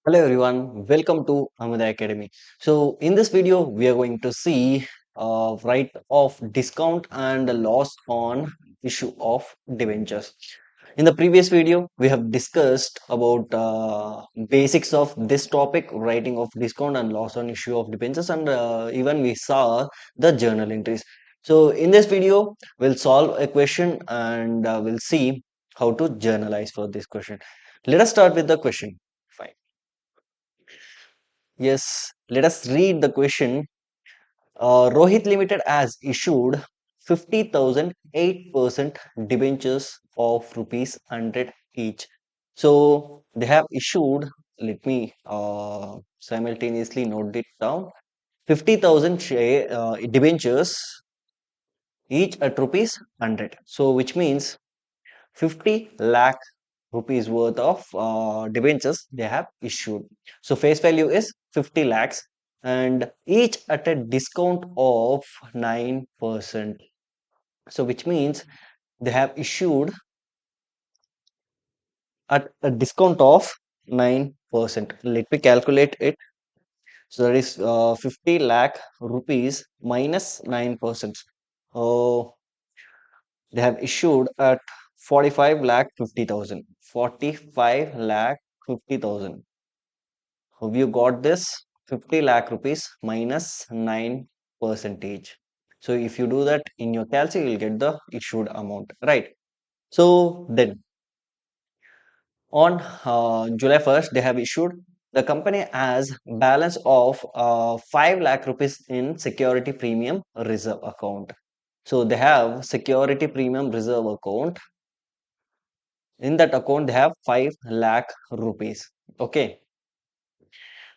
Hello everyone, welcome to Amuda Academy. So in this video, we are going to see write off discount and the loss on issue of debentures. In the previous video, we have discussed about basics of this topic, writing of discount and loss on issue of debentures, and even we saw the journal entries. So in this video, we'll solve a question and we'll see how to journalize for this question. Let us start with the question. Fine. Yes, let us read the question. Rohit Limited has issued 50,000 8% debentures of rupees 100 each. So they have issued, let me simultaneously note it down, 50,000 debentures each at rupees 100. So which means 50 lakh rupees worth of debentures they have issued. So face value is 50 lakhs and each at a discount of 9%. So which means they have issued at a discount of 9%. Let me calculate it. So that is 50 lakh rupees minus 9%. Oh, they have issued at 45 lakh 50,000. 45 lakh 50,000. Have you got this? 50 lakh rupees minus 9 percentage. So if you do that in your calc, you will get the issued amount, right? So then on July 1st, they have issued the company has balance of 5 lakh rupees in security premium reserve account. So they have security premium reserve account. In that account, they have 5 lakh rupees. Okay,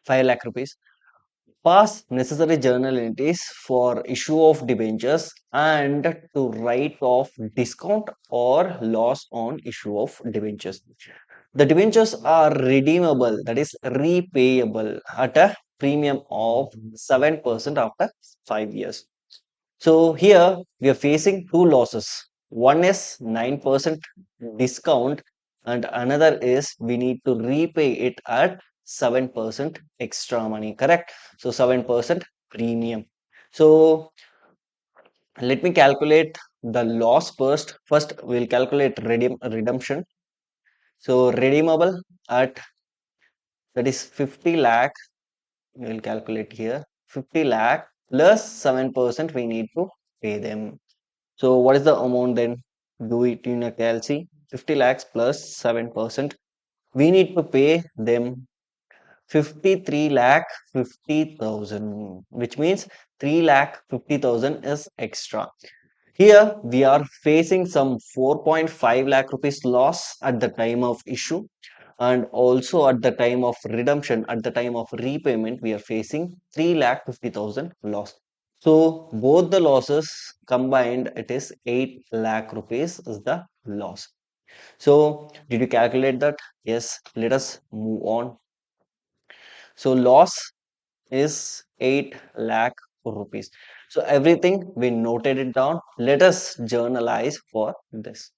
5 lakh rupees. Pass necessary journal entries for issue of debentures and to write off discount or loss on issue of debentures. The debentures are redeemable, that is repayable at a premium of 7% after 5 years. So here we are facing two losses. One is 9% discount and another is we need to repay it at 7% extra money, correct? So 7% premium. So let me calculate the loss first. First we'll calculate redemption. So redeemable at that is 50 lakh. We'll calculate here 50 lakh plus 7% we need to pay them. So what is the amount then? Do it in a calci. 50 lakhs plus 7%. We need to pay them 53 lakh 50,000, which means 3 lakh 50,000 is extra. Here we are facing some 4.5 lakh rupees loss at the time of issue and also at the time of redemption, at the time of repayment, we are facing 3 lakh 50,000 loss. So both the losses combined, it is 8 lakh rupees is the loss. So did you calculate that? Yes, let us move on. So loss is 8 lakh rupees. So everything we noted it down. Let us journalize for this.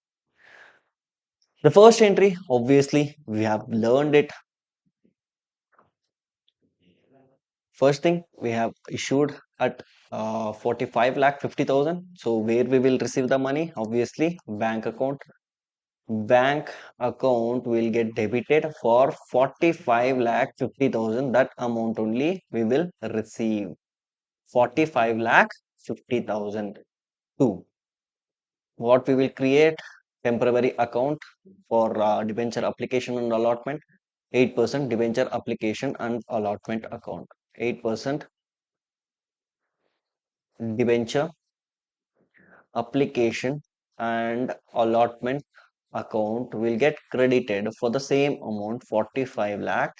The first entry, obviously, we have learned it. First thing, we have issued at 45 lakh 50,000. So where we will receive the money? Obviously, bank account. Bank account will get debited for 45 lakh 50,000. That amount only we will receive. 45 lakh 50,000. Two, what we will create temporary account for debenture application and allotment. 8% debenture application and allotment account. 8% debenture application and allotment account will get credited for the same amount 45 lakh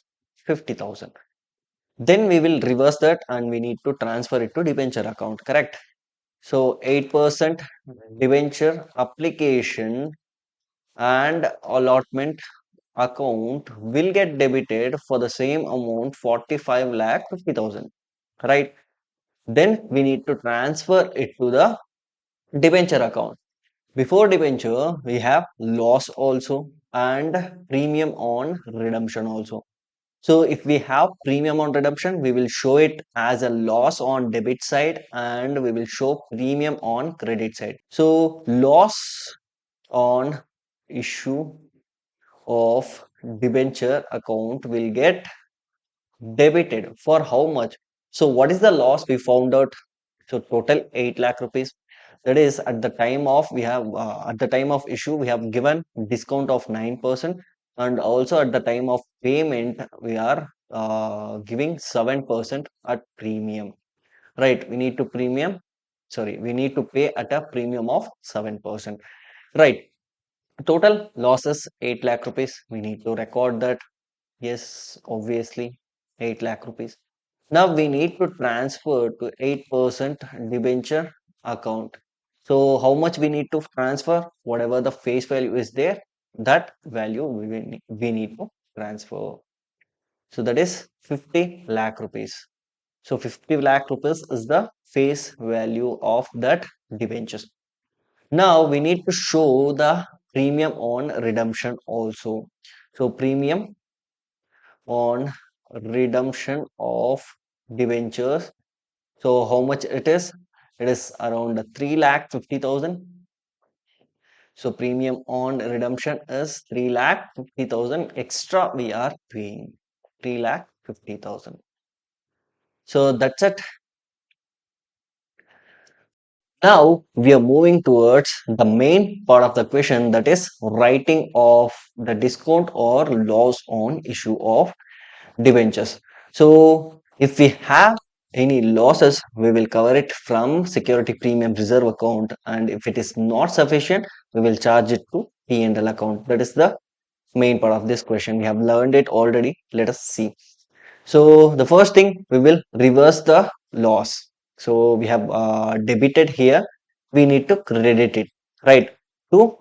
50,000. Then we will reverse that and we need to transfer it to debenture account, correct? So 8% debenture application and allotment account will get debited for the same amount 45 lakh 50,000, right? Then we need to transfer it to the debenture account. Before debenture, we have loss also and premium on redemption also. So if we have premium on redemption, we will show it as a loss on debit side and we will show premium on credit side. So loss on issue of debenture account will get debited for how much? So what is the loss we found out? So total 8 lakh rupees. That is at the time of we have at the time of issue we have given discount of 9% and also at the time of payment we are giving 7% at premium. Right, we need to premium. Sorry, we need to pay at a premium of 7%. Right. Total losses 8 lakh rupees. We need to record that. Yes, obviously 8 lakh rupees. Now we need to transfer to 8% debenture account. So how much we need to transfer? Whatever the face value is there, that value we need to transfer. So that is 50 lakh rupees. So 50 lakh rupees is the face value of that debentures. Now we need to show the premium on redemption also. So premium on redemption of debentures. So how much it is? It is around 3 lakh 50,000. So premium on redemption is 3 lakh 50,000 extra we are paying. 3 lakh 50,000. So that's it. Now we are moving towards the main part of the question, that is writing off the discount or loss on issue of debentures. So if we have any losses, we will cover it from security premium reserve account, and if it is not sufficient, we will charge it to P&L account. That is the main part of this question. We have learned it already. Let us see. So the first thing, we will reverse the loss. So we have debited here. We need to credit it, right? To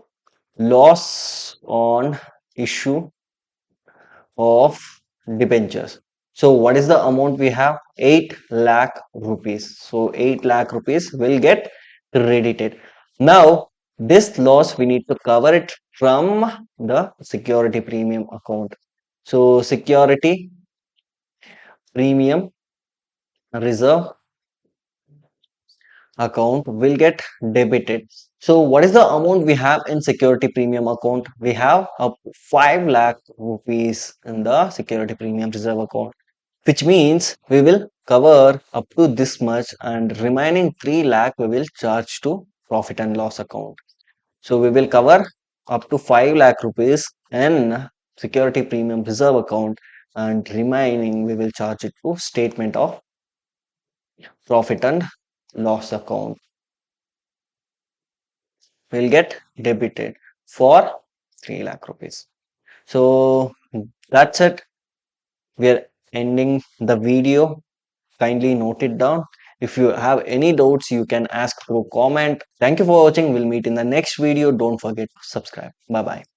loss on issue of debentures. So what is the amount we have? 8 lakh rupees. So 8 lakh rupees will get credited. Now this loss we need to cover it from the security premium account. So security premium reserve account will get debited. So what is the amount we have in security premium account? We have up 5 lakh rupees in the security premium reserve account, which means we will cover up to this much and remaining 3 lakh we will charge to profit and loss account. So we will cover up to 5 lakh rupees in security premium reserve account and remaining we will charge it to statement of profit and loss account. Will get debited for 3 lakh rupees. So that's it. We are ending the video. Kindly note it down. If you have any doubts, you can ask through comment. Thank you for watching. We'll meet in the next video. Don't forget to subscribe. Bye bye.